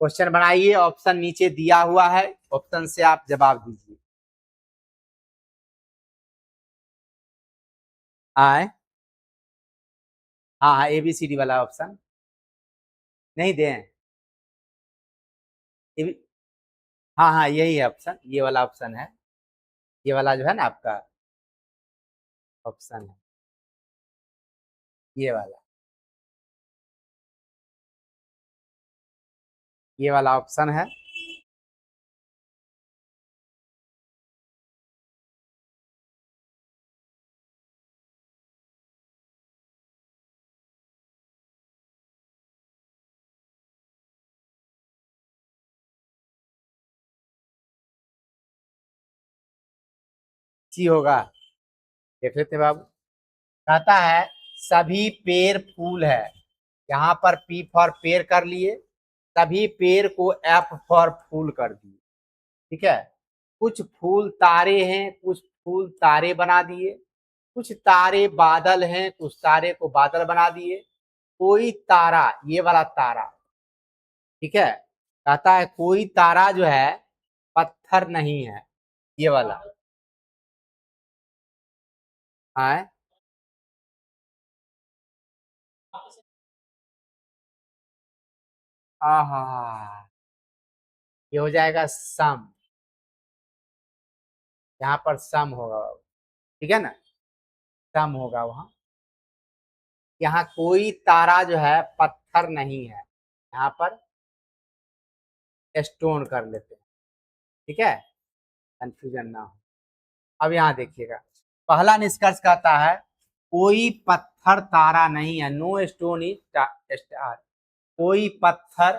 Question बनाइए, option नीचे दिया हुआ है, ऑप्शन से आप जवाब दीजिए। आए, हाँ हाँ, ABCD वाला ऑप्शन नहीं दें। हाँ हाँ, यही है ऑप्शन, ये वाला ऑप्शन है, ये वाला जो है ना आपका ऑप्शन है, ये वाला, ये वाला ऑप्शन है। सी होगा, देख लेते हैं बाबू। कहता है सभी पेड़ फूल है, यहाँ पर P फॉर पेड़ कर लिए, सभी पेड़ को F फॉर फूल कर दिए। ठीक है, कुछ फूल तारे हैं, कुछ फूल तारे बना दिए, कुछ तारे बादल हैं, कुछ तारे को बादल बना दिए, कोई तारा, ये वाला तारा, ठीक है, कहता है कोई तारा जो है पत्थर नहीं है, ये वाला है। हाँ, ये हो जाएगा सम, यहाँ पर सम होगा, ठीक है ना, सम होगा वहां। यहाँ कोई तारा जो है पत्थर नहीं है, यहाँ पर स्टोन कर लेते हैं, ठीक है, कंफ्यूजन ना हो। अब यहाँ देखिएगा, पहला निष्कर्ष कहता है कोई पत्थर तारा नहीं है, नो स्टोन इज स्टार, कोई पत्थर,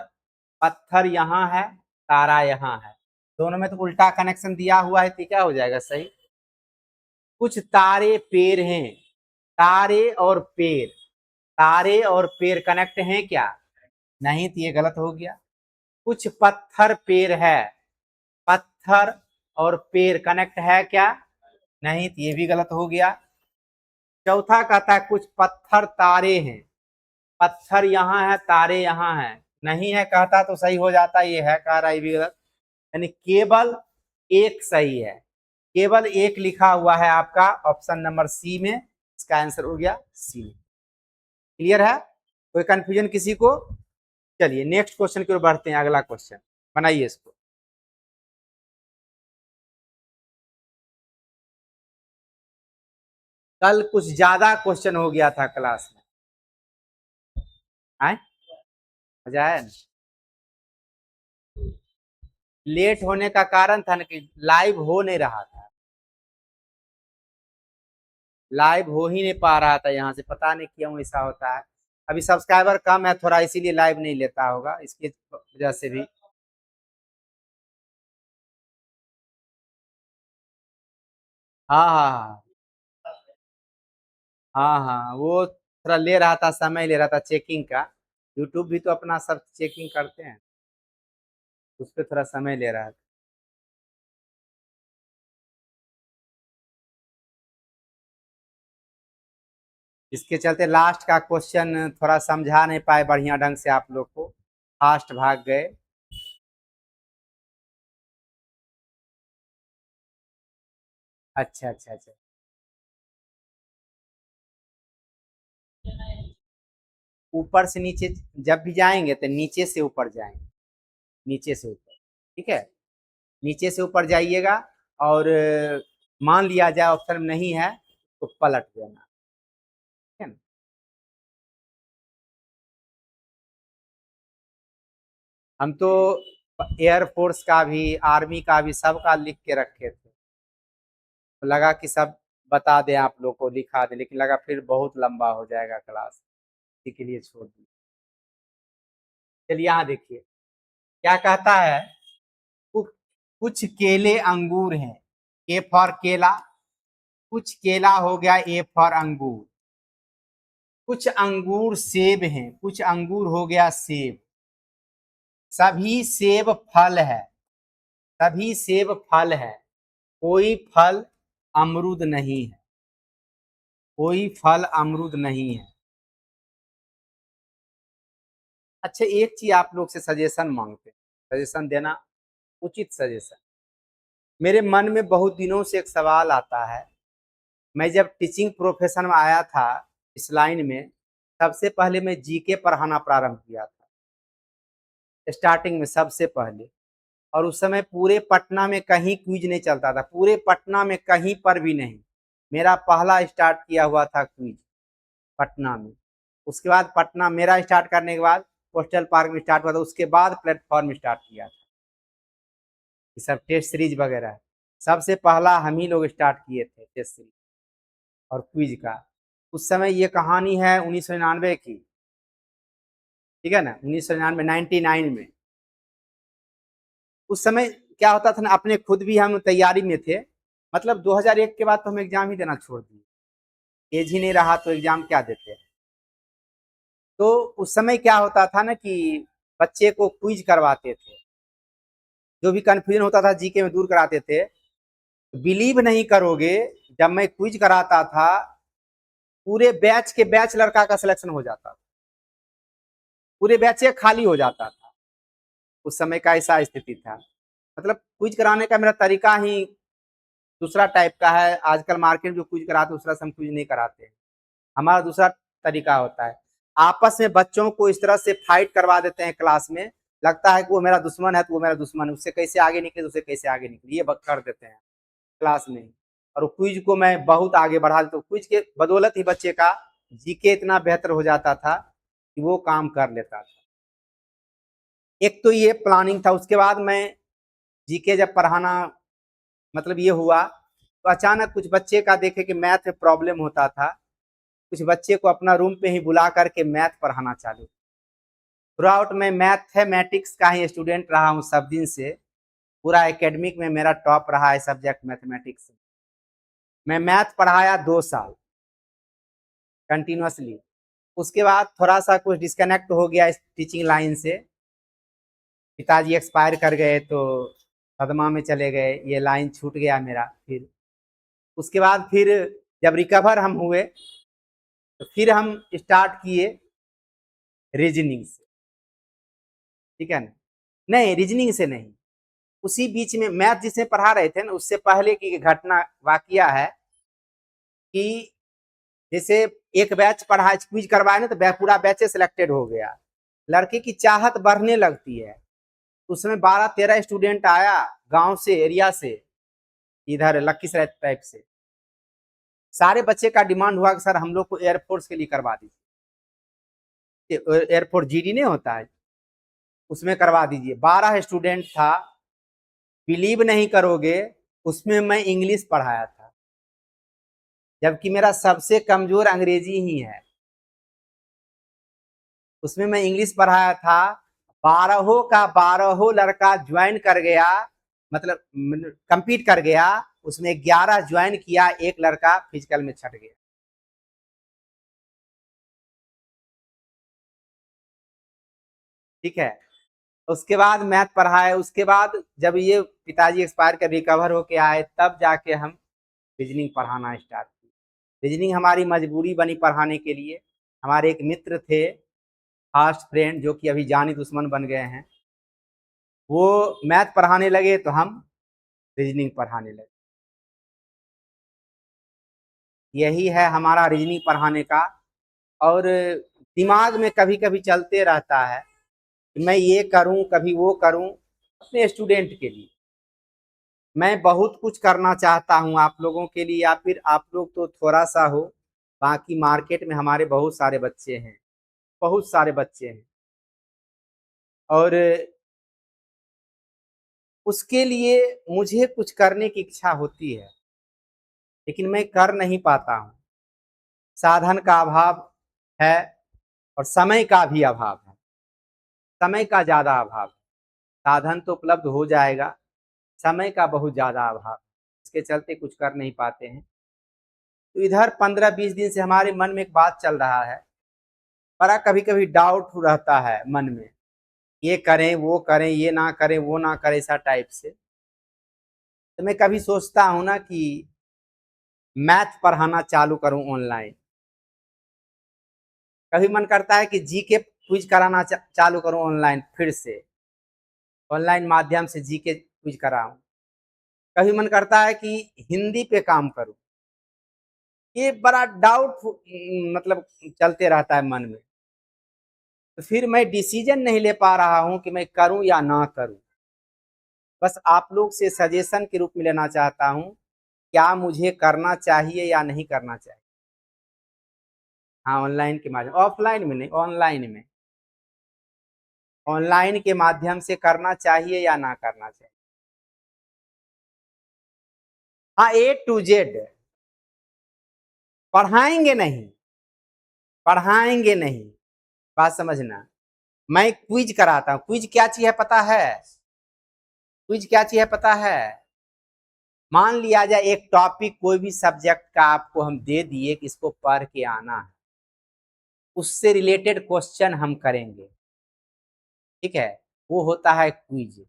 पत्थर यहाँ है, तारा यहाँ है, दोनों में तो उल्टा कनेक्शन दिया हुआ है, तो क्या हो जाएगा सही। कुछ तारे पेड़ हैं, तारे और पेड़, तारे और पेड़ कनेक्ट हैं क्या, नहीं, तो ये गलत हो गया। कुछ पत्थर पेड़ है, पत्थर और पेड़ कनेक्ट है क्या, नहीं, तो ये भी गलत हो गया। चौथा कहता है कुछ पत्थर तारे हैं, पत्थर यहाँ है, तारे यहाँ है, नहीं है कहता तो सही हो जाता, ये है कह रहा है, ये भी गलत, यानी केवल एक सही है, केवल एक लिखा हुआ है आपका ऑप्शन नंबर सी में, इसका आंसर हो गया सी। क्लियर है, कोई कंफ्यूजन किसी को। चलिए नेक्स्ट क्वेश्चन की ओर बढ़ते हैं, अगला क्वेश्चन बनाइए इसको। कल कुछ ज्यादा क्वेश्चन हो गया था क्लास में, आए, मजा आया ना? लेट होने का कारण था ना कि लाइव हो नहीं रहा था, लाइव हो ही नहीं पा रहा था, यहाँ से पता नहीं क्यों ऐसा होता है। अभी सब्सक्राइबर कम है थोड़ा, इसीलिए लाइव नहीं लेता होगा, इसकी वजह से भी। हाँ हाँ हाँ हाँ, वो थोड़ा ले रहा था, समय ले रहा था चेकिंग का, यूट्यूब भी तो अपना सब चेकिंग करते हैं, उस पर थोड़ा समय ले रहा था। इसके चलते लास्ट का क्वेश्चन थोड़ा समझा नहीं पाए बढ़िया ढंग से, आप लोग को फास्ट भाग गए। अच्छा अच्छा अच्छा, ऊपर से नीचे, जब भी जाएंगे तो नीचे से ऊपर जाएंगे, नीचे से ऊपर, ठीक है, नीचे से ऊपर जाइएगा, और मान लिया जाए ऑप्शन में नहीं है तो पलट देना, ठीक है ना। हम तो एयरफोर्स का भी, आर्मी का भी, सबका लिख के रखे थे, तो लगा कि सब बता दें आप लोग को, लिखा दे, लेकिन लगा फिर बहुत लंबा हो जाएगा क्लास, इसी के लिए छोड़ दी। चलिए यहाँ देखिए क्या कहता है, कु- कुछ केले अंगूर हैं, ए फॉर केला, कुछ केला हो गया, ए फॉर अंगूर, कुछ अंगूर सेब हैं, कुछ अंगूर हो गया सेब, सभी सेब फल है, सभी सेब फल है, कोई फल अमरूद नहीं है, कोई फल अमरूद नहीं है। अच्छा, एक चीज आप लोग से सजेशन मांगते हैं, सजेशन देना, उचित सजेशन। मेरे मन में बहुत दिनों से एक सवाल आता है। मैं जब टीचिंग प्रोफेशन में आया था, इस लाइन में, सबसे पहले मैं जीके पढ़ाना प्रारंभ किया था, स्टार्टिंग में सबसे पहले। और उस समय पूरे पटना में कहीं क्विज नहीं चलता था, पूरे पटना में कहीं पर भी नहीं। मेरा पहला स्टार्ट किया हुआ था क्विज पटना में। उसके बाद पटना मेरा स्टार्ट करने के बाद पोस्टल पार्क में स्टार्ट हुआ था, उसके बाद प्लेटफॉर्म स्टार्ट किया था। ये सब टेस्ट सीरीज वगैरह सबसे पहला हम ही लोग स्टार्ट किए थे, टेस्ट सीरीज और क्विज का। उस समय ये कहानी है 1999 की, ठीक है ना, 1999 99 में। उस समय क्या होता था ना, अपने खुद भी हम तैयारी में थे। मतलब 2001 के बाद तो हम एग्जाम ही देना छोड़ दिए, एज ही नहीं रहा तो एग्जाम क्या देते हैं। तो उस समय क्या होता था ना कि बच्चे को क्विज करवाते थे, जो भी कंफ्यूजन होता था जीके में दूर कराते थे। बिलीव नहीं करोगे, जब मैं क्विज कराता था, पूरे बैच के बैच लड़का का सिलेक्शन हो जाता था, पूरे बैच खाली हो जाता था। उस समय का ऐसा स्थिति था। मतलब क्विज कराने का मेरा तरीका ही दूसरा टाइप का है। आजकल मार्केट में जो क्विज कराते हैं दूसरा, हम क्विज नहीं कराते। हमारा दूसरा तरीका होता है। आपस में बच्चों को इस तरह से फाइट करवा देते हैं क्लास में, लगता है कि वो मेरा दुश्मन है तो वो मेरा दुश्मन है, उससे कैसे आगे निकले, उससे कैसे आगे निकले, ये कर देते हैं क्लास में। और क्विज को मैं बहुत आगे बढ़ा देता हूँ। क्विज के बदौलत ही बच्चे का जीके इतना बेहतर हो जाता था कि वो काम कर लेता था। एक तो ये प्लानिंग था। उसके बाद मैं जीके जब पढ़ाना, मतलब ये हुआ तो अचानक कुछ बच्चे का देखे कि मैथ में प्रॉब्लम होता था, कुछ बच्चे को अपना रूम पे ही बुला करके मैथ पढ़ाना चालू। थ्रू आउट मैं मैथमेटिक्स का ही स्टूडेंट रहा हूँ सब दिन से। पूरा एकेडमिक में मेरा टॉप रहा है सब्जेक्ट मैथमेटिक्स। मैं मैथ पढ़ाया 2 साल कंटिन्यूअसली। उसके बाद थोड़ा सा कुछ डिस्कनेक्ट हो गया इस टीचिंग लाइन से। पिताजी एक्सपायर कर गए तो सदमा में चले गए, ये लाइन छूट गया मेरा। फिर उसके बाद फिर जब रिकवर हम हुए तो फिर हम स्टार्ट किए रीजनिंग से, ठीक है ना। नहीं, रीजनिंग से नहीं, उसी बीच में मैथ जिसे पढ़ा रहे थे ना, उससे पहले की घटना वाकया है कि जैसे एक बैच पढ़ा क्विज करवाए ना, तो पूरा बैच सिलेक्टेड हो गया। लड़के की चाहत बढ़ने लगती है। उसमें 12-13 स्टूडेंट आया गांव से, एरिया से, इधर लखीसराय टाइप से। सारे बच्चे का डिमांड हुआ कि सर हम लोग को एयरफोर्स के लिए करवा दीजिए, एयरफोर्स जीडी नहीं होता है उसमें करवा दीजिए। 12 स्टूडेंट था, बिलीव नहीं करोगे, उसमें मैं इंग्लिश पढ़ाया था, जबकि मेरा सबसे कमजोर अंग्रेजी ही है। उसमें मैं इंग्लिश पढ़ाया था। 12 का 12 लड़का ज्वाइन कर गया, मतलब कंपीट कर गया। उसमें 11 ज्वाइन किया, एक लड़का फिजिकल में छट गया। ठीक है। उसके बाद मैथ पढ़ाए। उसके बाद जब ये पिताजी एक्सपायर कर रिकवर होके आए, तब जाके हम रीजनिंग पढ़ाना स्टार्ट किए। रीजनिंग हमारी मजबूरी बनी पढ़ाने के लिए। हमारे एक मित्र थे, फास्ट फ्रेंड, जो कि अभी जानी दुश्मन बन गए हैं, वो मैथ पढ़ाने लगे तो हम रीजनिंग पढ़ाने लगे। यही है हमारा रीजनिंग पढ़ाने का। और दिमाग में कभी कभी चलते रहता है कि मैं ये करूं, कभी वो करूं, अपने स्टूडेंट के लिए। मैं बहुत कुछ करना चाहता हूं आप लोगों के लिए, या फिर आप लोग तो थोड़ा सा हो, बाकी मार्केट में हमारे बहुत सारे बच्चे हैं, बहुत सारे बच्चे हैं। और उसके लिए मुझे कुछ करने की इच्छा होती है, लेकिन मैं कर नहीं पाता हूँ। साधन का अभाव है और समय का भी अभाव है, समय का ज्यादा अभाव है। साधन तो उपलब्ध हो जाएगा, समय का बहुत ज्यादा अभाव, इसके चलते कुछ कर नहीं पाते हैं। तो इधर 15-20 दिन से हमारे मन में एक बात चल रहा है, बड़ा कभी कभी डाउट रहता है मन में, ये करें वो करें, ये ना करें वो ना करें, ऐसा टाइप से। तो मैं कभी सोचता हूँ ना कि मैथ पढ़ाना चालू करूं ऑनलाइन। कभी मन करता है कि जीके क्विज कराना चालू करूं ऑनलाइन, फिर से ऑनलाइन माध्यम से जीके क्विज कराऊं। कभी मन करता है कि हिंदी पे काम करूं। ये बड़ा डाउट मतलब चलते रहता है मन में। तो फिर मैं डिसीजन नहीं ले पा रहा हूं कि मैं करूं या ना करूं। बस आप लोग से सजेशन के रूप में लेना चाहता हूं, क्या मुझे करना चाहिए या नहीं करना चाहिए। हाँ, ऑनलाइन के माध्यम, ऑफलाइन में नहीं, ऑनलाइन में, ऑनलाइन के माध्यम से करना चाहिए या ना करना चाहिए। हाँ, A to Z। पढ़ाएंगे नहीं, पढ़ाएंगे नहीं, बात समझना। मैं क्विज कराता हूँ। क्विज क्या चीज है पता है? क्विज क्या चीज है पता है? मान लिया जाए एक टॉपिक कोई भी सब्जेक्ट का आपको हम दे दिए कि इसको पढ़ के आना है, उससे रिलेटेड क्वेश्चन हम करेंगे, ठीक है? वो होता है क्विज।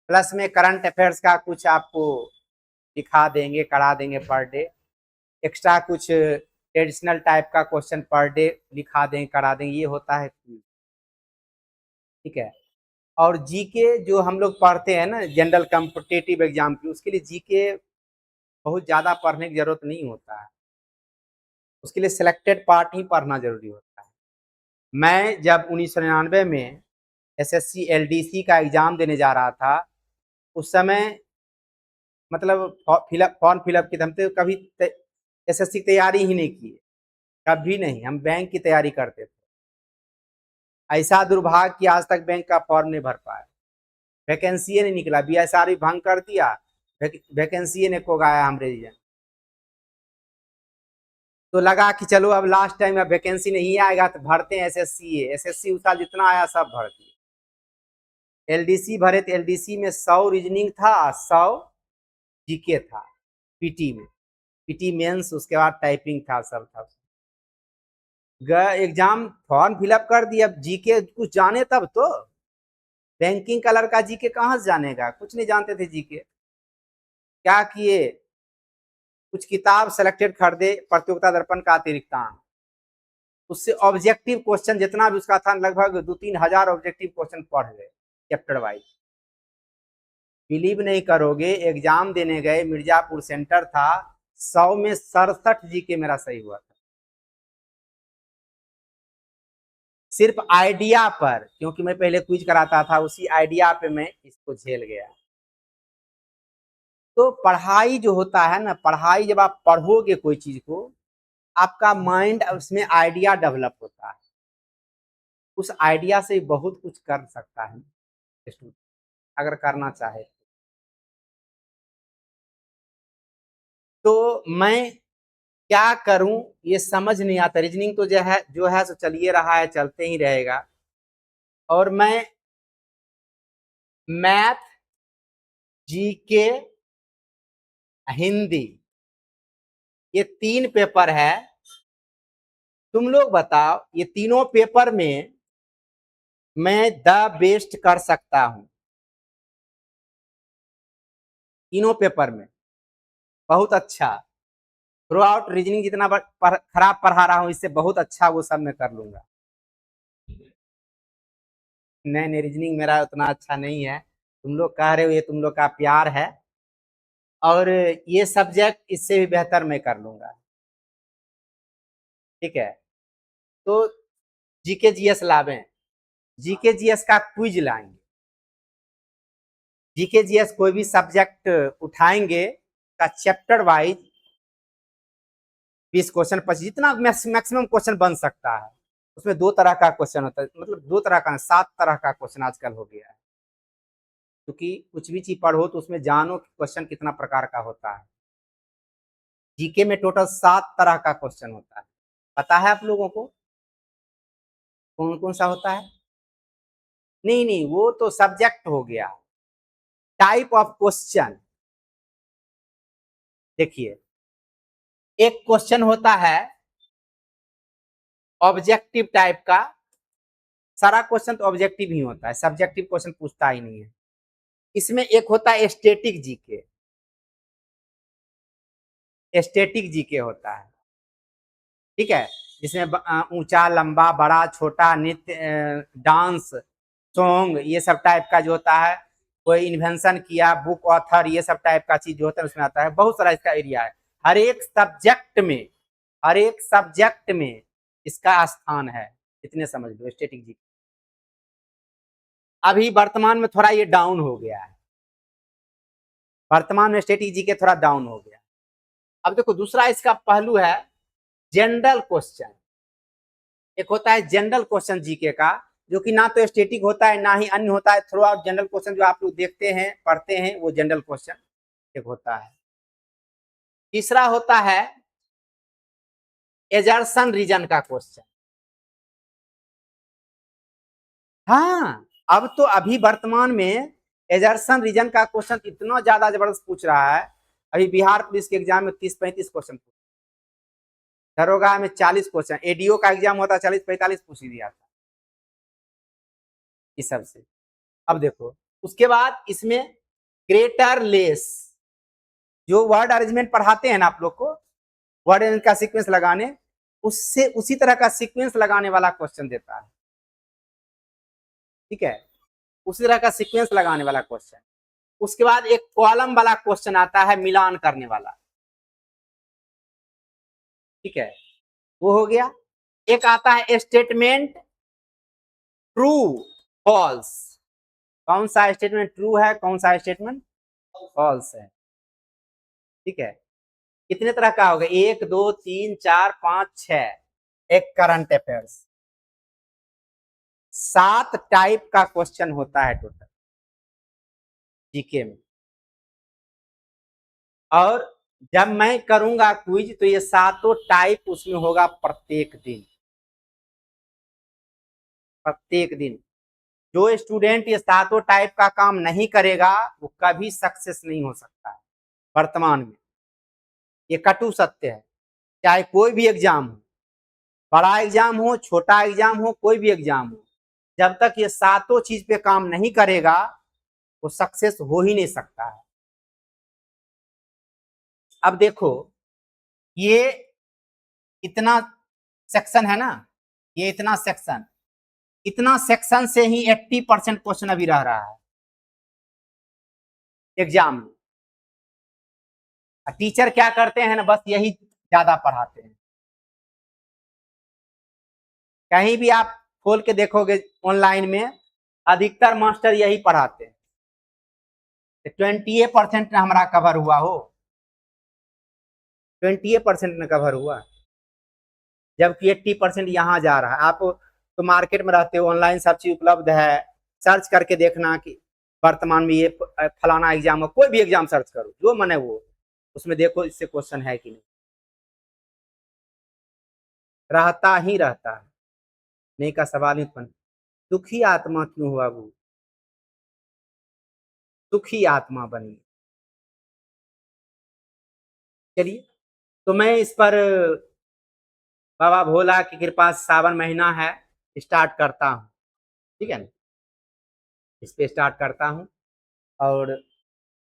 प्लस में करंट अफेयर्स का कुछ आपको दिखा देंगे, करा देंगे पर डे। एक्स्ट्रा कुछ ट्रेडिशनल टाइप का क्वेश्चन पर डे लिखा देंगे, करा देंगे। ये होता है क्विज, ठीक है? और जीके जो हम लोग पढ़ते हैं ना जनरल कॉम्पिटिटिव एग्जाम की, उसके लिए जीके बहुत ज्यादा पढ़ने की जरूरत नहीं होता है। उसके लिए सिलेक्टेड पार्ट ही पढ़ना जरूरी होता है। मैं जब 1999 में एसएससी एलडीसी का एग्जाम देने जा रहा था, उस समय मतलब फॉर्म फिलअप की हम तो कभी एसएससी की तैयारी ही नहीं की, कभी नहीं। हम बैंक की तैयारी करते थे। ऐसा दुर्भाग्य कि आज तक बैंक का फॉर्म नहीं भर पाया, वैकेंसी नहीं निकला। बीएसआर भी भंग कर दिया, वैकेंसी ने को गाया हमरे रीजन। तो लगा कि चलो अब लास्ट टाइम, अब वैकेंसी नहीं आएगा तो भरते हैं एसएससी। एसएससी उस साल जितना आया सब भर दिए। एलडीसी भरे तो एलडीसी में 100 रीजनिंग था, 100 जीके था। पीटी में, पीटी मेंस, उसके बाद टाइपिंग था, सब था। एग्जाम फॉर्म फिलअप कर दिया। अब जीके कुछ जाने तब तो। बैंकिंग का लड़का जीके कहाँ से जानेगा? कुछ नहीं जानते थे जीके। क्या किए, कुछ किताब सेलेक्टेड खरीदे, प्रतियोगिता दर्पण का अतिरिक्तान, उससे ऑब्जेक्टिव क्वेश्चन जितना भी उसका था, लगभग 2-3 हजार ऑब्जेक्टिव क्वेश्चन पढ़ गए चैप्टर वाइज। बिलीव नहीं करोगे, एग्जाम देने गए, मिर्जापुर सेंटर था, 100 में 67 जीके मेरा सही हुआ था। सिर्फ आइडिया पर, क्योंकि मैं पहले क्विज कराता था, उसी आइडिया पे मैं इसको झेल गया। तो पढ़ाई जो होता है ना, पढ़ाई जब आप पढ़ोगे कोई चीज को, आपका माइंड उसमें आइडिया डेवलप होता है। उस आइडिया से बहुत कुछ कर सकता है स्टूडेंट, अगर करना चाहे। तो मैं क्या करूं ये समझ नहीं आता। रीजनिंग तो जो है सो चलिए रहा है, चलते ही रहेगा। और मैं मैथ, जीके, हिंदी, ये 3 पेपर है। तुम लोग बताओ, ये तीनों पेपर में मैं द बेस्ट कर सकता हूं। तीनों पेपर में बहुत अच्छा। थ्रू आउट रीजनिंग जितना खराब पढ़ा रहा हूं, इससे बहुत अच्छा वो सब मैं कर लूंगा। नहीं नहीं, रीजनिंग मेरा उतना अच्छा नहीं है। तुम लोग कह रहे हो, ये तुम लोग का प्यार है। और ये सब्जेक्ट इससे भी बेहतर मैं कर लूंगा, ठीक है? तो जीके जीएस लावें, जीके जीएस का क्विज लाएंगे। जीके जीएस कोई भी सब्जेक्ट उठाएंगे का चैप्टर वाइज 20 क्वेश्चन, 25, जितना मैक्सिमम क्वेश्चन बन सकता है। उसमें 2 तरह का क्वेश्चन होता है, मतलब 2 तरह का, 7 तरह का क्वेश्चन आजकल हो गया है। क्योंकि कुछ भी चीज पढ़ो तो उसमें जानो कि क्वेश्चन कितना प्रकार का होता है। जीके में टोटल 7 तरह का क्वेश्चन होता है। पता है आप लोगों को कौन कौन सा होता है? नहीं नहीं, वो तो सब्जेक्ट हो गया। टाइप ऑफ क्वेश्चन देखिए, एक क्वेश्चन होता है ऑब्जेक्टिव टाइप का। सारा क्वेश्चन तो ऑब्जेक्टिव ही होता है, सब्जेक्टिव क्वेश्चन पूछता ही नहीं है। इसमें एक होता है स्टैटिक जीके, स्टैटिक जीके होता है, ठीक है? जिसमें ऊंचा, लंबा, बड़ा, छोटा, नृत्य, डांस, सॉन्ग, ये सब टाइप का जो होता है, कोई इन्वेंशन किया, बुक ऑथर, ये सब टाइप का चीज जो होता है उसमें आता है। बहुत सारा इसका एरिया है। हर एक सब्जेक्ट में, हर एक सब्जेक्ट में इसका स्थान है। इतने समझ लो स्टैटिक जी। अभी वर्तमान में थोड़ा ये डाउन हो गया है, वर्तमान में स्टैटिक जी के थोड़ा डाउन हो गया। अब देखो दूसरा इसका पहलू है जनरल क्वेश्चन। एक होता है जनरल क्वेश्चन जीके का, जो कि ना तो स्टैटिक होता है ना ही अन्य होता है। थ्रू आउट जनरल क्वेश्चन जो आप लोग देखते हैं, पढ़ते हैं, वो जनरल क्वेश्चन एक होता है। तीसरा होता है एजर्सन रीजन का क्वेश्चन। हाँ, अब तो अभी वर्तमान में एजर्सन रीजन का क्वेश्चन इतना ज्यादा जबरदस्त पूछ रहा है। अभी बिहार पुलिस के एग्जाम में 30-35 क्वेश्चन, दरोगा में 40 क्वेश्चन, एडीओ का एग्जाम होता है 40-45 पूछ ही दिया था इस सब से। अब देखो उसके बाद इसमें ग्रेटर लेस, जो वर्ड अरेंजमेंट पढ़ाते हैं ना आप लोग को, वर्ड अरेंजमेंट का सीक्वेंस लगाने, उससे उसी तरह का सीक्वेंस लगाने वाला क्वेश्चन देता है। ठीक है, उसी तरह का सीक्वेंस लगाने वाला क्वेश्चन। उसके बाद एक कॉलम वाला क्वेश्चन आता है, मिलान करने वाला। ठीक है, वो हो गया। एक आता है स्टेटमेंट ट्रू फॉल्स। कौन सा स्टेटमेंट ट्रू है, कौन सा स्टेटमेंट फॉल्स है। ठीक है, कितने तरह का होगा, 1 2 3 4 5 6। एक करंट अफेयर्स, 7 टाइप का क्वेश्चन होता है टोटल जीके में। और जब मैं करूंगा क्विज तो ये 7 टाइप उसमें होगा प्रत्येक दिन। प्रत्येक दिन जो स्टूडेंट ये 7 टाइप का काम नहीं करेगा वो कभी सक्सेस नहीं हो सकता है वर्तमान में। ये कटु सत्य है। चाहे कोई भी एग्जाम हो, बड़ा एग्जाम हो, छोटा एग्जाम हो, कोई भी एग्जाम हो, जब तक ये 7 चीज पे काम नहीं करेगा वो सक्सेस हो ही नहीं सकता है। अब देखो ये इतना सेक्शन है ना, ये इतना सेक्शन से ही 80% क्वेश्चन अभी रह रहा है एग्जाम में। टीचर क्या करते हैं ना, बस यही ज्यादा पढ़ाते हैं। कहीं भी आप खोल के देखोगे ऑनलाइन में, अधिकतर मास्टर यही पढ़ाते हैं। 20% हमारा कवर हुआ हो, 20% में कवर हुआ, जबकि 80% यहाँ जा रहा है। आप तो मार्केट में रहते हो, ऑनलाइन सब चीज उपलब्ध है, सर्च करके देखना कि वर्तमान में ये फलाना एग्जाम हो, कोई भी एग्जाम सर्च करो जो मन है वो, उसमें देखो इससे क्वेश्चन है कि नहीं। रहता ही रहता है, नहीं का सवाल ही उत्पन्न। दुखी आत्मा क्यों हुआ वो, दुखी आत्मा बनी। चलिए, तो मैं इस पर बाबा भोला की कृपा, सावन महीना है, स्टार्ट करता हूँ। ठीक है ना, इस पे स्टार्ट करता हूँ। और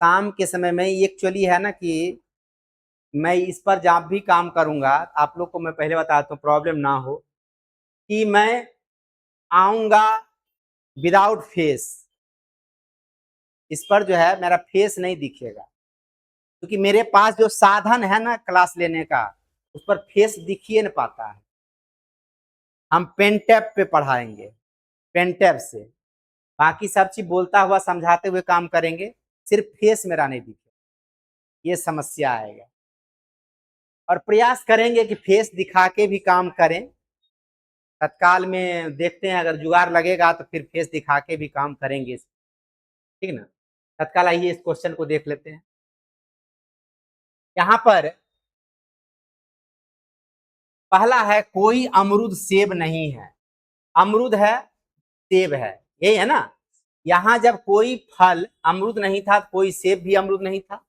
शाम के समय में एक्चुअली है ना कि मैं इस पर जब भी काम करूंगा, आप लोग को मैं पहले बताता हूँ प्रॉब्लम ना हो, कि मैं आऊंगा विदाउट फेस। इस पर जो है मेरा फेस नहीं दिखेगा, क्योंकि मेरे पास जो साधन है ना क्लास लेने का, उस पर फेस दिखिए नहीं पाता है। हम पेन टैप पे पढ़ाएंगे, पेन टैप से, बाकी सब चीज बोलता हुआ समझाते हुए काम करेंगे, सिर्फ फेस मेरा नहीं दिखे, ये समस्या आएगा। और प्रयास करेंगे कि फेस दिखा के भी काम करें। तत्काल में देखते हैं, अगर जुगाड़ लगेगा तो फिर फेस दिखा के भी काम करेंगे। ठीक ना, तत्काल आइए इस क्वेश्चन को देख लेते हैं। यहाँ पर पहला है, कोई अमरूद सेब नहीं है। अमरूद है, सेब है, यही है ना। यहाँ जब कोई फल अमरूद नहीं था, कोई सेब भी अमरूद नहीं था,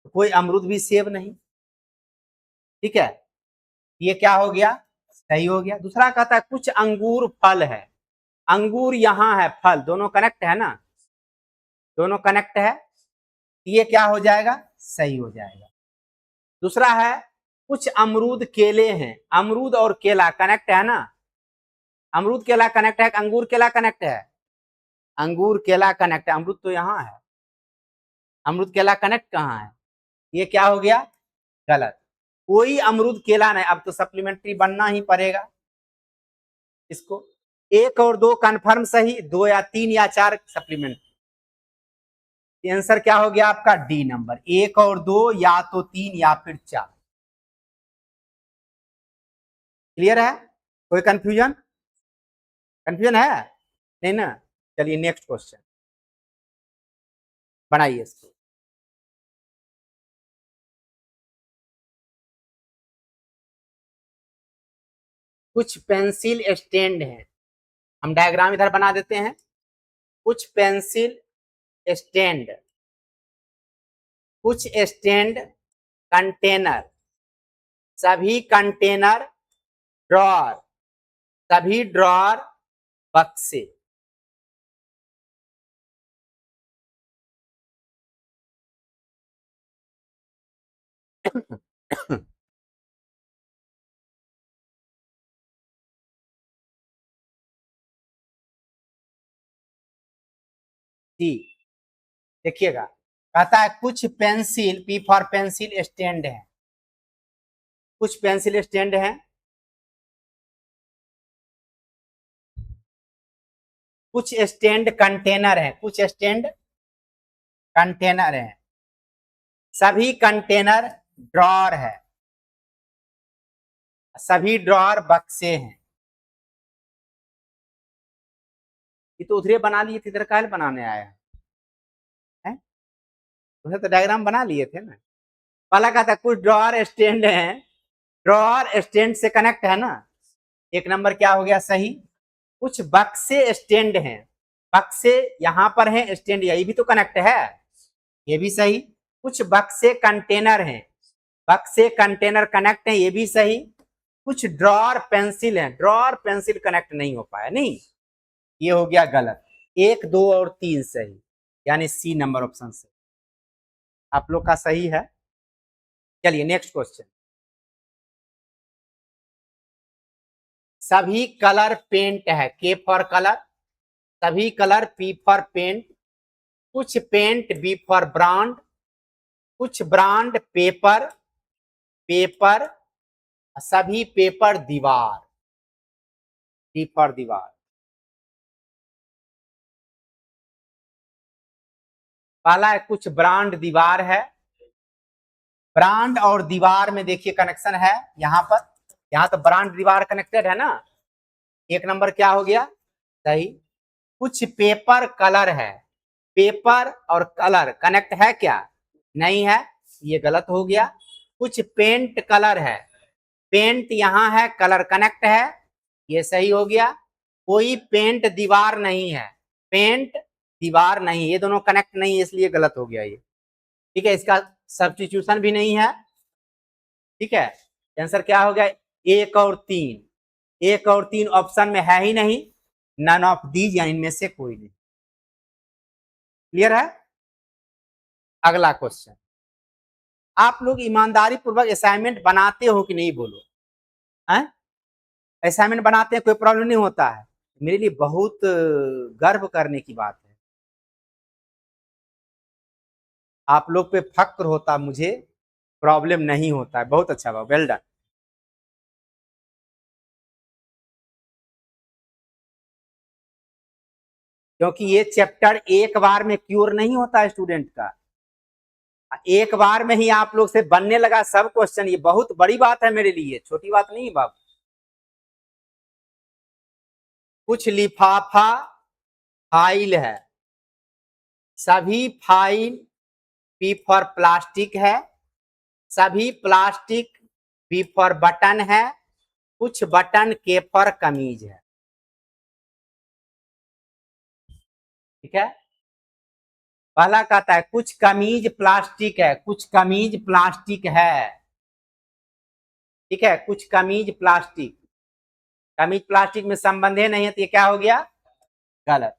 कोई अमरूद भी सेब नहीं। ठीक है, ये क्या हो गया, सही हो गया। दूसरा कहता है कुछ अंगूर फल है। अंगूर यहाँ है, फल, दोनों कनेक्ट है ना, दोनों कनेक्ट है, ये क्या हो जाएगा, सही हो जाएगा। दूसरा है कुछ अमरूद केले हैं, अमरूद और केला कनेक्ट है ना, अमरूद केला कनेक्ट है, अंगूर केला कनेक्ट है, अंगूर केला कनेक्ट है, अमरूद तो यहाँ है, अमरूद केला कनेक्ट कहाँ है, ये क्या हो गया, गलत। कोई अमरूद केला नहीं, अब तो सप्लीमेंट्री बनना ही पड़ेगा इसको। एक और दो कंफर्म सही, दो या तीन या चार सप्लीमेंट्री। आंसर क्या हो गया आपका, डी नंबर, एक और दो या तो तीन या फिर चार। क्लियर है, कोई कंफ्यूजन, कंफ्यूजन है नहीं ना। चलिए नेक्स्ट क्वेश्चन बनाइए इसको। कुछ पेंसिल स्टैंड हैं, हम डायग्राम इधर बना देते हैं। कुछ पेंसिल स्टैंड, कुछ स्टैंड कंटेनर, सभी कंटेनर ड्रॉर, सभी ड्रॉर बक्से। जी देखिएगा, कहता है कुछ pencil, P for pencil stand है, कुछ पेंसिल स्टैंड है, कुछ स्टैंड कंटेनर है, कुछ स्टैंड कंटेनर है, सभी कंटेनर ड्रॉर है, सभी ड्रॉर बक्से हैं। ये तो उधरे बना लिए थे, इधर काहे बनाने आया है, उधर तो डायग्राम बना लिए थे ना। पहला कहा था कुछ ड्रॉर स्टैंड है, ड्रॉर स्टैंड से कनेक्ट है ना, एक नंबर क्या हो गया सही। कुछ बक्से स्टैंड हैं, बक्से यहाँ पर हैं, स्टैंड यही भी तो कनेक्ट है, ये भी सही। कुछ बक्से कंटेनर हैं, बक्से कंटेनर कनेक्ट है, ये भी सही। कुछ ड्रॉर पेंसिल है, ड्रॉर पेंसिल कनेक्ट नहीं हो पाया, नहीं, ये हो गया गलत। एक दो और तीन सही, यानी सी नंबर ऑप्शन से आप लोग का सही है। चलिए नेक्स्ट क्वेश्चन। सभी कलर पेंट है, के फॉर कलर, सभी कलर, पी फॉर पेंट, कुछ पेंट, बी फॉर ब्रांड, कुछ ब्रांड पेपर, पेपर, सभी पेपर दीवार, डी फॉर दीवार। पहला है कुछ ब्रांड दीवार है, ब्रांड और दीवार में देखिए कनेक्शन है, यहाँ पर, यहाँ तो ब्रांड दीवार कनेक्टेड है ना, एक नंबर क्या हो गया सही। कुछ पेपर कलर है, पेपर और कलर कनेक्ट है क्या, नहीं है, ये गलत हो गया। कुछ पेंट कलर है, पेंट यहाँ है, कलर कनेक्ट है, ये सही हो गया। कोई पेंट दीवार नहीं है, पेंट दीवार नहीं, ये दोनों कनेक्ट नहीं है, इसलिए गलत हो गया ये। ठीक है, इसका सब्स्टिट्यूशन भी नहीं है। ठीक है, आंसर क्या हो गया, एक और तीन, एक और तीन ऑप्शन में है ही नहीं, नन ऑफ दीज, यानी इनमें से कोई नहीं। क्लियर है। अगला क्वेश्चन, आप लोग ईमानदारी पूर्वक असाइनमेंट बनाते हो कि नहीं, बोलो हैं, असाइनमेंट बनाते हैं, कोई प्रॉब्लम नहीं होता है, मेरे लिए बहुत गर्व करने की बात है, आप लोग पे फक्र होता मुझे, प्रॉब्लम नहीं होता है, बहुत अच्छा हुआ, वेल डन। क्योंकि ये चैप्टर एक बार में क्योर नहीं होता है स्टूडेंट का, एक बार में ही आप लोग से बनने लगा सब क्वेश्चन, ये बहुत बड़ी बात है मेरे लिए, छोटी बात नहीं बाबू। कुछ लिफाफा फाइल है, सभी फाइल, पी फॉर प्लास्टिक है, सभी प्लास्टिक, बी फॉर बटन है, कुछ बटन, के फॉर कमीज है। ठीक है, पहला कहता है कुछ कमीज प्लास्टिक है, कुछ कमीज प्लास्टिक है, ठीक है, कुछ कमीज प्लास्टिक, कमीज प्लास्टिक में संबंध है नहीं है, तो ये क्या हो गया गलत।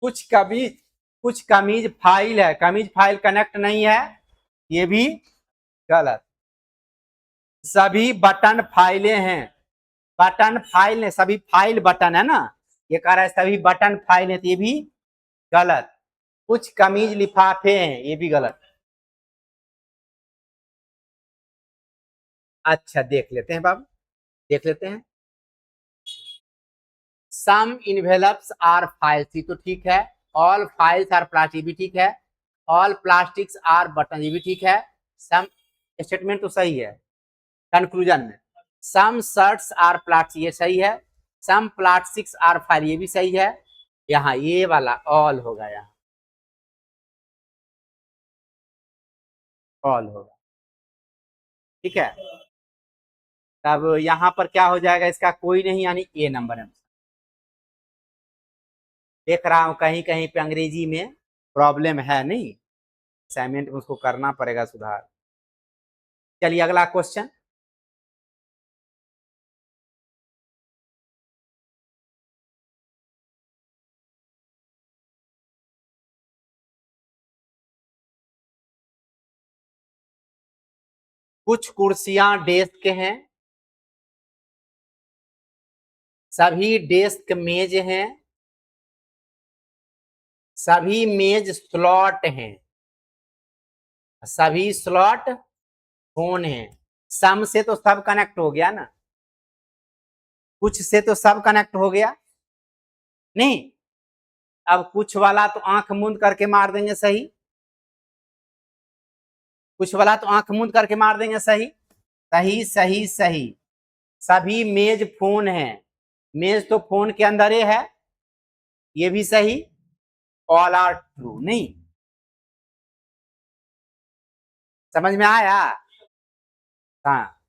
कुछ कमीज, कुछ कमीज फाइल है, कमीज फाइल कनेक्ट नहीं है, ये भी गलत। सभी बटन फाइलें हैं, बटन फाइल है, सभी फाइल बटन है ना, ये कह रहा है सभी बटन फाइल है, तो ये भी गलत। कुछ कमीज लिफाफे हैं, ये भी गलत। अच्छा देख लेते हैं बाबू, देख लेते हैं। सम इन्वेलप्स आर फाइल्स, ये तो ठीक है। ऑल फाइल्स आर प्लास्टिक भी ठीक है। ऑल प्लास्टिक्स आर बटन, ये भी ठीक है। सम स्टेटमेंट तो सही है। कंक्लूजन में सम शर्ट्स आर प्लास्टिक, ये सही है। सम प्लास्टिक्स आर फाइल, ये भी सही है। यहाँ ये वाला ऑल होगा, यहाँ ऑल होगा, ठीक है। तब यहाँ पर क्या हो जाएगा, इसका कोई नहीं, यानी ए नंबर है। देख रहा हूं कहीं कहीं पे अंग्रेजी में प्रॉब्लम है, नहीं असाइनमेंट में उसको करना पड़ेगा सुधार। चलिए अगला क्वेश्चन। कुछ कुर्सियां डेस्क हैं, सभी डेस्क मेज हैं, सभी मेज स्लॉट हैं, सभी स्लॉट फोन हैं। सम से तो सब कनेक्ट हो गया ना, कुछ से तो सब कनेक्ट हो गया, नहीं। अब कुछ वाला तो आंख मूंद करके मार देंगे सही, कुछ वाला तो आंख मूंद करके मार देंगे सही। सही सही सही। सभी मेज फोन है, मेज तो फोन के अंदर ही है, ये भी सही। ऑल आर ट्रू, नहीं समझ में आया। हाँ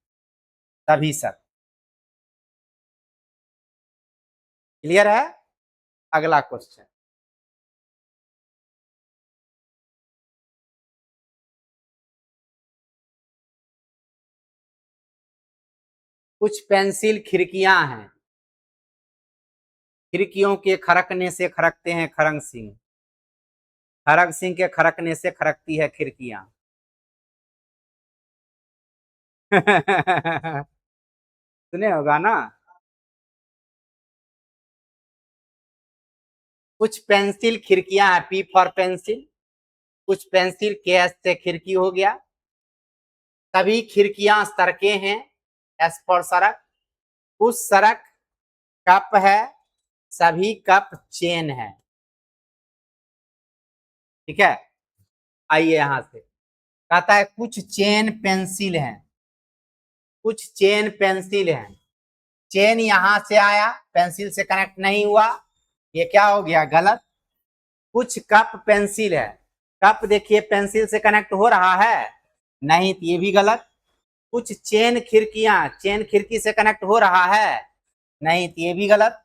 तभी सब क्लियर है। अगला क्वेश्चन। कुछ पेंसिल खिड़कियां हैं, खिड़कियों के खड़कने से खड़कते हैं खरंग सिंह, खरंग सिंह के खड़कने से खड़कती है खिड़कियां। सुने होगा ना। कुछ पेंसिल खिड़कियां हैं, पी फॉर पेंसिल, कुछ पेंसिल के एस से खिड़की हो गया। सभी खिड़कियां सड़कें हैं, एस फॉर सड़क, उस सड़क कप है, सभी कप चेन है, ठीक है। आइए यहां से, कहता है कुछ चेन पेंसिल हैं, कुछ चेन पेंसिल हैं। चेन यहां से आया, पेंसिल से कनेक्ट नहीं हुआ, ये क्या हो गया, गलत। कुछ कप पेंसिल है, कप देखिए पेंसिल से कनेक्ट हो रहा है, नहीं, तो ये भी गलत। कुछ चेन खिड़कियां, चेन खिड़की से कनेक्ट हो रहा है, नहीं, तो ये भी गलत।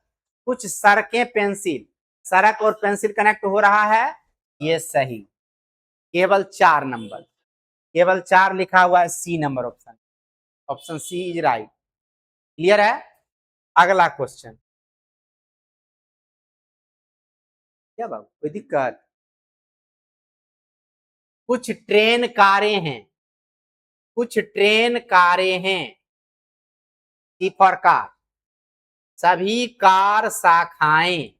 कुछ सड़कें पेंसिल, सड़क और पेंसिल कनेक्ट हो रहा है, ये सही। केवल 4 नंबर, केवल 4 लिखा हुआ है, C number option, option C is right. Clear है। अगला क्वेश्चन। क्या बाबू कोई दिक्कत। कुछ ट्रेन कारें हैं, कुछ ट्रेन कारें हैं, सी फॉर कार, सभी कार शाखाएं,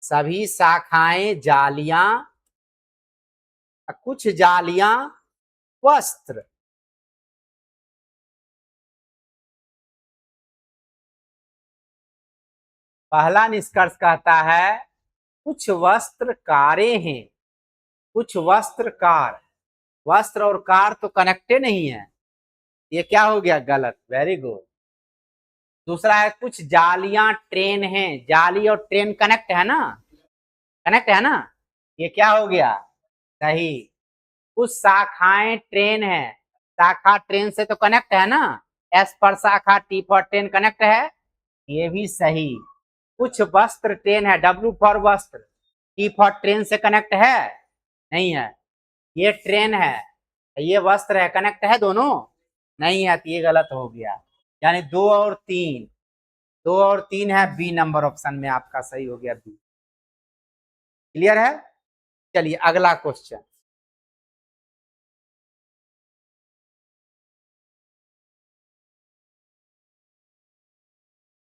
सभी शाखाएं जालियां, कुछ जालियां वस्त्र। पहला निष्कर्ष कहता है कुछ वस्त्र कारें हैं, कुछ वस्त्र कार, वस्त्र और कार तो कनेक्टे नहीं है, ये क्या हो गया, गलत, वेरी गुड। दूसरा है कुछ जालियां ट्रेन हैं, जाली और ट्रेन कनेक्ट है ना, कनेक्ट है ना, ये क्या हो गया, सही। कुछ शाखाएं ट्रेन है, शाखा ट्रेन से तो कनेक्ट है ना, एस पर शाखा, टी फॉर ट्रेन कनेक्ट है, ये भी सही। कुछ वस्त्र ट्रेन है, डब्ल्यू फॉर वस्त्र, टी फॉर ट्रेन से कनेक्ट है, नहीं है, ये ट्रेन है, ये वस्त्र है, कनेक्ट है दोनों, नहीं है, तो ये गलत हो गया। यानी 2 और 3, 2 और 3 है, बी नंबर ऑप्शन में आपका सही हो गया, बी। क्लियर है। चलिए अगला क्वेश्चन।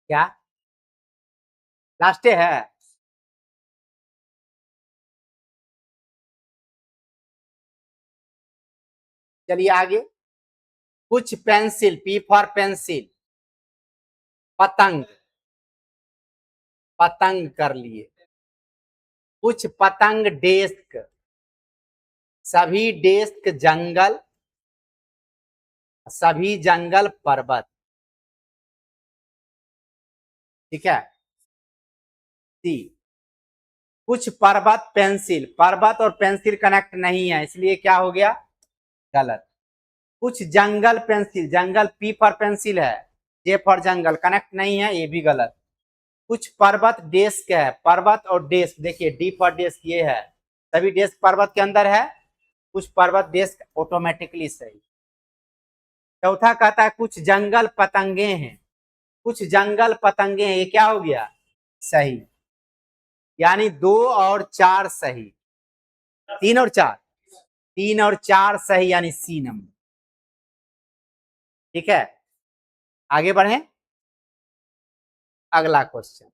क्या लास्ट है? चलिए आगे। कुछ पेंसिल, पी फॉर पेंसिल, पतंग, पतंग कर लिए। कुछ पतंग डेस्क, सभी डेस्क जंगल, सभी जंगल पर्वत। ठीक है। सी। कुछ पर्वत पेंसिल, पर्वत और पेंसिल कनेक्ट नहीं है, इसलिए क्या हो गया? गलत। कुछ जंगल पेंसिल, जंगल पी फॉर पेंसिल है, जे फॉर जंगल कनेक्ट नहीं है, ये भी गलत। कुछ पर्वत डेस्क है, पर्वत और डेस्क देखिए, डी फॉर डेस्क ये है, सभी डेस्क पर्वत के अंदर है, कुछ पर्वत डेस्क ऑटोमेटिकली सही। चौथा कहता है कुछ जंगल पतंगे हैं, कुछ जंगल पतंगे हैं, ये क्या हो गया? सही। यानी 2 और 4 सही, 3 और 4, 3 और 4 सही, यानी सी नंबर। ठीक है, आगे बढ़े। अगला क्वेश्चन।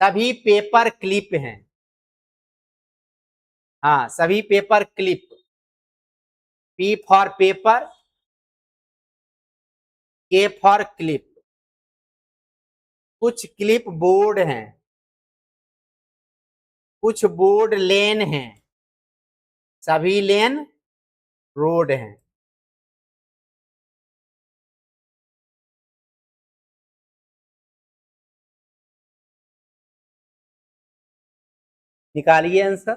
सभी पेपर क्लिप हैं, हाँ सभी paper clip, P for paper, के फॉर क्लिप। कुछ क्लिप बोर्ड हैं, कुछ बोर्ड लेन हैं, सभी लेन रोड हैं। निकालिए आंसर।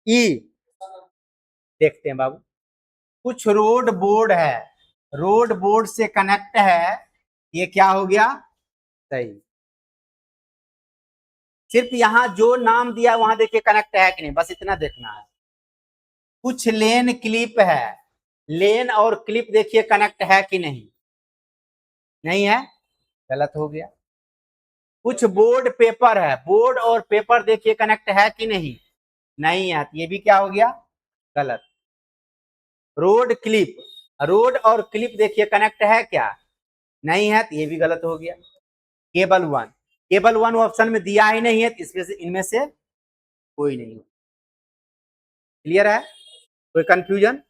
ई। देखते हैं बाबू। कुछ रोड बोर्ड है, रोड बोर्ड से कनेक्ट है, ये क्या हो गया? सही। सिर्फ यहां जो नाम दिया वहां देखिए कनेक्ट है कि नहीं, बस इतना देखना है। कुछ लेन क्लिप है, लेन और क्लिप देखिए कनेक्ट है कि नहीं? नहीं है, गलत हो गया। कुछ बोर्ड पेपर है, बोर्ड और पेपर देखिए कनेक्ट है कि नहीं? नहीं है, तो ये भी क्या हो गया? गलत। रोड क्लिप, रोड और क्लिप देखिए कनेक्ट है क्या? नहीं है, तो ये भी गलत हो गया। Cable one, cable one option में दिया ही नहीं है, तो इसमें से इनमें से कोई नहीं। क्लियर है? कोई कंफ्यूजन?